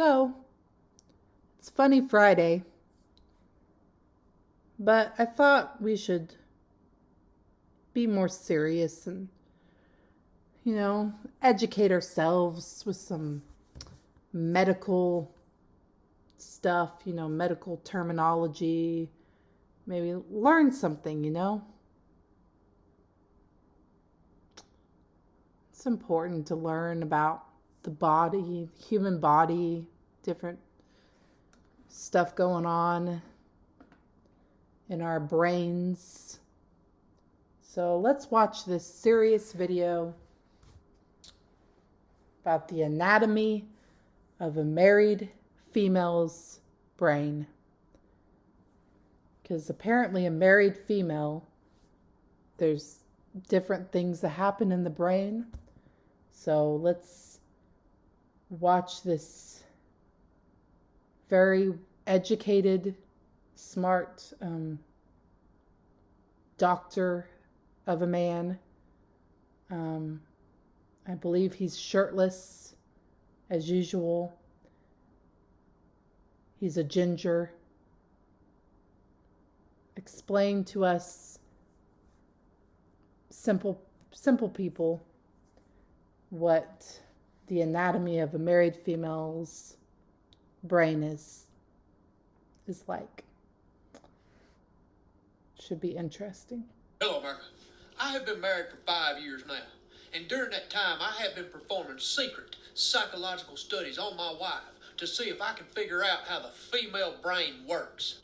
So, it's Funny Friday, but I thought we should be more serious and, educate ourselves with some medical stuff, medical terminology, maybe learn something. It's important to learn about the body, human body, different stuff going on in our brains. So let's watch this serious video about the anatomy of a married female's brain. Because apparently a married female, there's different things that happen in the brain. So let's watch this very educated, smart doctor of a man. I believe he's shirtless as usual. He's a ginger. Explain to us simple people what the anatomy of a married female's brain is like. Should be interesting. Hello, America. I have been married for 5 years now, and during that time I have been performing secret psychological studies on my wife to see if I can figure out how the female brain works.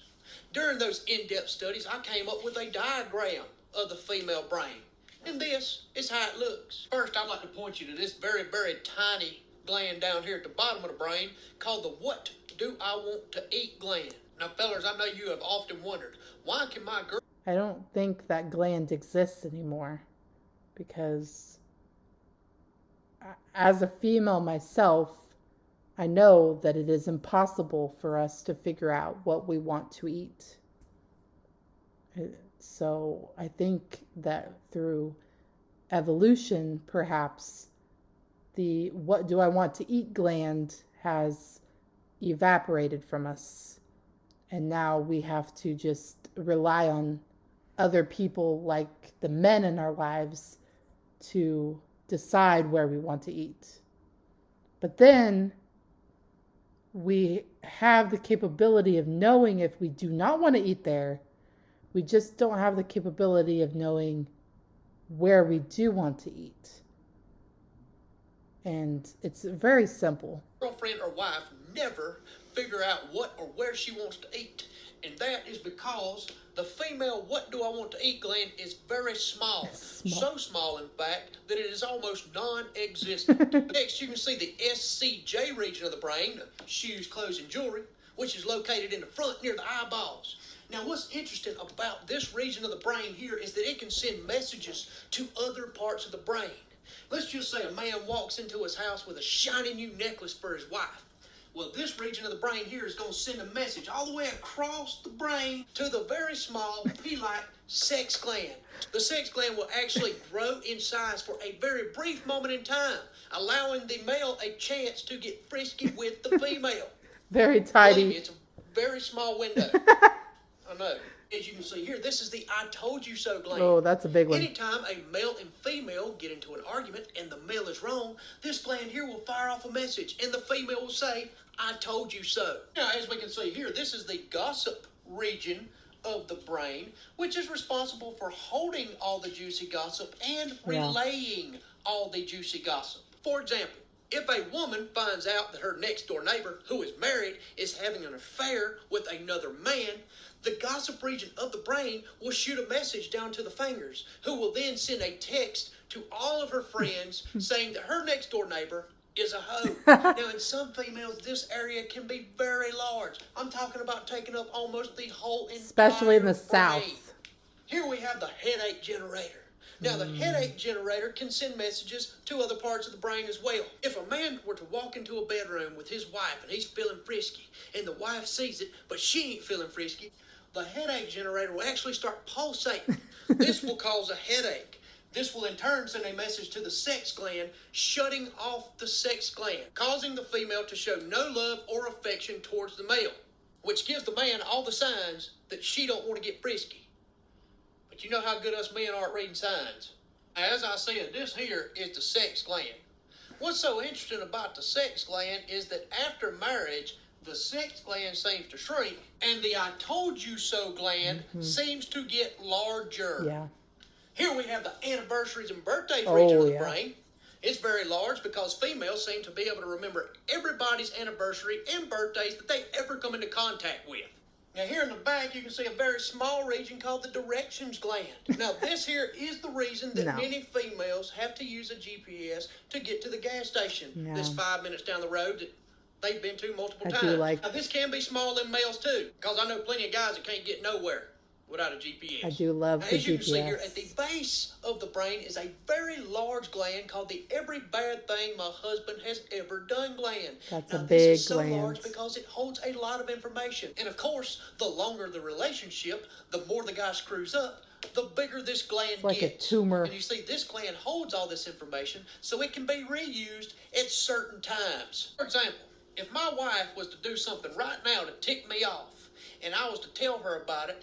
During those in-depth studies, I came up with a diagram of the female brain, and this is how it looks. First, I'd like to point you to this very, very tiny gland down here at the bottom of the brain called the "What do I want to eat" gland. Now, fellas, I know you have often wondered, why can my girl... I don't think that gland exists anymore, because as a female myself, I know that it is impossible for us to figure out what we want to eat. So I think that through evolution, perhaps, the "what do I want to eat" gland has evaporated from us. And now we have to just rely on other people, like the men in our lives, to decide where we want to eat. But then we have the capability of knowing if we do not want to eat there. We just don't have the capability of knowing where we do want to eat. And it's very simple. Girlfriend or wife never figure out what or where she wants to eat. And that is because the female "what do I want to eat" gland is very small. So small, in fact, that it is almost non-existent. Next, you can see the SCJ region of the brain, shoes, clothes, and jewelry, which is located in the front near the eyeballs. Now, what's interesting about this region of the brain here is that it can send messages to other parts of the brain. Let's just say a man walks into his house with a shiny new necklace for his wife. Well, this region of the brain here is going to send a message all the way across the brain to the very small, pea-like sex gland. The sex gland will actually grow in size for a very brief moment in time, allowing the male a chance to get frisky with the female. Very tiny. It's a very small window. I know. As you can see here, this is the "I told you so" gland. Oh, that's a big one. Anytime a male and female get into an argument and the male is wrong, this gland here will fire off a message, and the female will say, "I told you so." Now, as we can see here, this is the gossip region of the brain, which is responsible for holding all the juicy gossip and relaying all the juicy gossip. For example, if a woman finds out that her next door neighbor, who is married, is having an affair with another man, the gossip region of the brain will shoot a message down to the fingers, who will then send a text to all of her friends saying that her next door neighbor is a hoe. Now, in some females, this area can be very large. I'm talking about taking up almost the whole entire Especially in the brain. South. Here we have the headache generator. Now, the headache generator can send messages to other parts of the brain as well. If a man were to walk into a bedroom with his wife and he's feeling frisky, and the wife sees it, but she ain't feeling frisky, the headache generator will actually start pulsating. This will cause a headache. This will in turn send a message to the sex gland, shutting off the sex gland, causing the female to show no love or affection towards the male, which gives the man all the signs that she don't want to get frisky. But you know how good us men are at reading signs. As I said, this here is the sex gland. What's so interesting about the sex gland is that after marriage, the sex gland seems to shrink, and the I told you so gland seems to get larger. Yeah. Here we have the anniversaries and birthdays region of the yeah. brain. It's very large because females seem to be able to remember everybody's anniversary and birthdays that they ever come into contact with. Now here in the back you can see a very small region called the directions gland. Now this here is the reason that many females have to use a GPS to get to the gas station. Yeah. This 5 minutes down the road that they've been to multiple times. Now this can be small in males too, because I know plenty of guys that can't get nowhere without a GPS. I do love the GPS. As you can see here, at the base of the brain is a very large gland called the every bad thing my husband has ever done gland. That's now, a big this is so gland. large because it holds a lot of information. And of course, the longer the relationship, the more the guy screws up, the bigger this gland like gets. A tumor. And you see, this gland holds all this information so it can be reused at certain times. For example, if my wife was to do something right now to tick me off, and I was to tell her about it,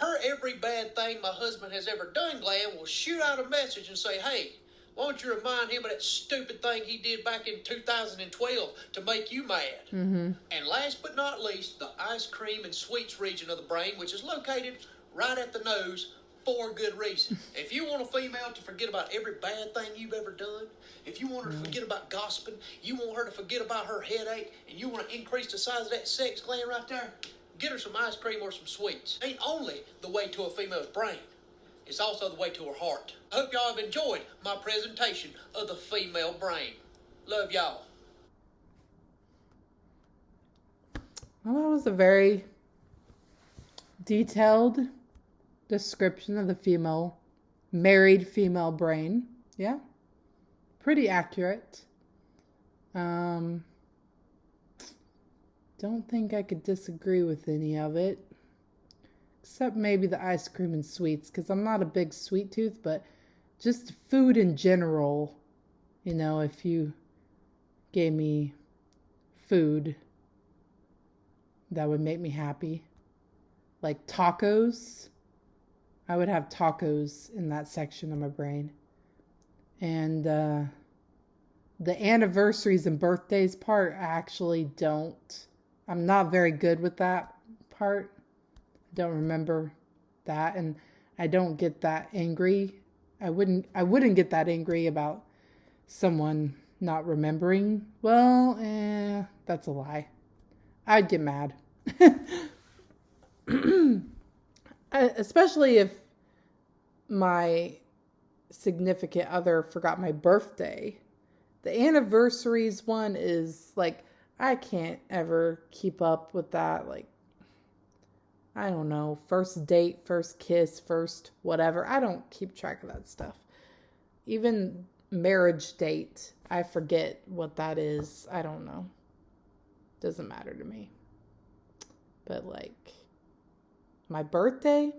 her every bad thing my husband has ever done gland will shoot out a message and say, hey, why don't you remind him of that stupid thing he did back in 2012 to make you mad? And last but not least, the ice cream and sweets region of the brain, which is located right at the nose for a good reason. If you want a female to forget about every bad thing you've ever done, if you want her to forget about gossiping, you want her to forget about her headache, and you want to increase the size of that sex gland right there, get her some ice cream or some sweets. Ain't only the way to a female's brain, it's also the way to her heart. I hope y'all have enjoyed my presentation of the female brain. Love y'all. Well, that was a very detailed description of the married female brain. Yeah. Pretty accurate. Don't think I could disagree with any of it. Except maybe the ice cream and sweets, because I'm not a big sweet tooth, but just food in general, if you gave me food that would make me happy. Like tacos, I would have tacos in that section of my brain. And the anniversaries and birthdays part, I actually don't. I'm not very good with that part. I don't remember that, and I don't get that angry. I wouldn't get that angry about someone not remembering. Well, that's a lie. I'd get mad. Especially if my significant other forgot my birthday. The anniversaries one is like, I can't ever keep up with that. Like, I don't know, first date, first kiss, first whatever. I don't keep track of that stuff. Even marriage date, I forget what that is. I don't know. Doesn't matter to me. But like, my birthday,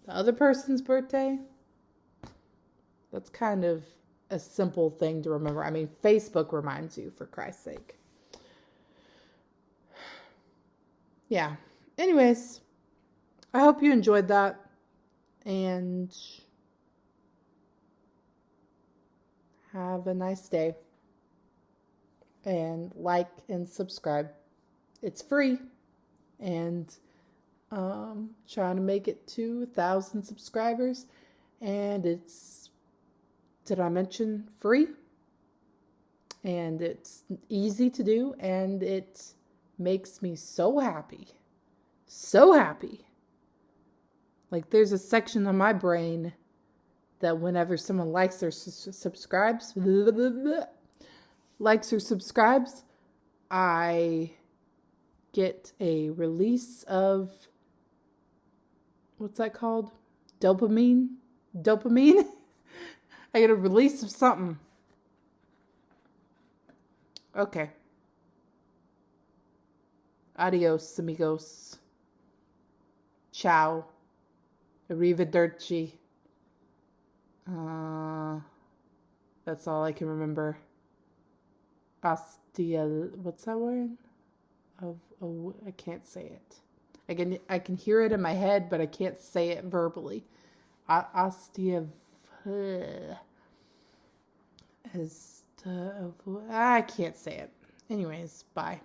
the other person's birthday, that's kind of a simple thing to remember. I mean, Facebook reminds you, for Christ's sake. Yeah. Anyways, I hope you enjoyed that. And have a nice day. And like and subscribe. It's free. And trying to make it to 1,000 subscribers. And it's, did I mention free? And it's easy to do, and it makes me so happy. So happy. Like, there's a section of my brain that whenever someone likes or subscribes, likes or subscribes, I get a release of, what's that called? Dopamine? I get a release of something. Okay. Adios, amigos. Ciao. Arrivederci. That's all I can remember. What's that word? I can't say it. I can hear it in my head, but I can't say it verbally. Ostia. I can't say it. Anyways, bye.